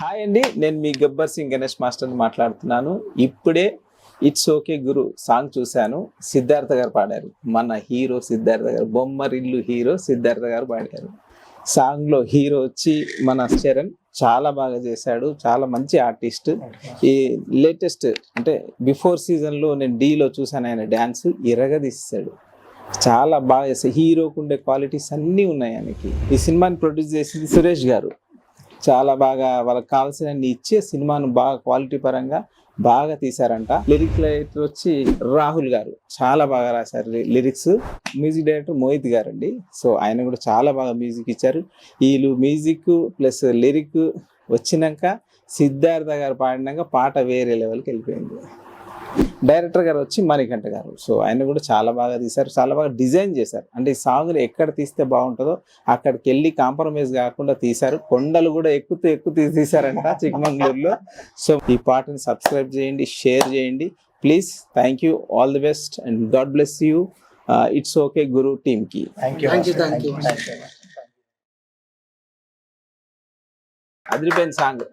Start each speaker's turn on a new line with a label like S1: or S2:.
S1: Hi అండి, నేను మీ Gabbar Singh Ganesh master మాట్లాడుతున్నాను. ఇప్పుడే ఇట్స్ ఓకే గురు సాంగ్ చూశాను. సిద్ధార్థ గారు పాడారు. మన హీరో సిద్ధార్థ గారు, బొమ్మరిల్లు హీరో సిద్ధార్థ గారు పాడారు. సాంగ్లో హీరో వచ్చి మన చరణ్ చాలా బాగా చేశాడు. చాలా మంచి ఆర్టిస్ట్. ఈ లేటెస్ట్ అంటే బిఫోర్ సీజన్లో నేను డీలో చూశాను, ఆయన డ్యాన్స్ ఇరగదీశాడు. చాలా బాగా చేస్తాడు. హీరోకు ఉండే క్వాలిటీస్ అన్నీ ఉన్నాయి ఆయనకి. ఈ సినిమాని ప్రొడ్యూస్ చేసింది సురేష్ గారు. చాలా బాగా వాళ్ళకి కావాల్సిన ఇచ్చే సినిమాను బాగా క్వాలిటీ పరంగా బాగా తీశారంట. లిరిక్ రైటర్ వచ్చి రాహుల్ గారు చాలా బాగా రాశారు లిరిక్స్. మ్యూజిక్ డైరెక్టర్ మోహిత్ గారు అండి. సో ఆయన కూడా చాలా బాగా మ్యూజిక్ ఇచ్చారు. వీళ్ళు మ్యూజిక్ ప్లస్ లిరిక్ వచ్చినాక సిద్ధార్థ గారు పాడినాక పాట వేరే లెవెల్కి వెళ్ళిపోయింది. డైరెక్టర్ గారు వచ్చి మణికంఠ గారు. సో ఆయన కూడా చాలా బాగా తీశారు, చాలా బాగా డిజైన్ చేశారు. అంటే ఈ సాంగ్ని ఎక్కడ తీస్తే బాగుంటుందో అక్కడికి వెళ్ళి కాంప్రమైజ్ కాకుండా తీశారు. కొండలు కూడా ఎక్కుతూ తీశారంట చిక్మంగళూరులో. సో ఈ పాటని సబ్స్క్రైబ్ చేయండి, షేర్ చేయండి please. Thank you, all the best and God bless you. It's okay guru టీమ్కి అదిరిపోయిన సాంగ్.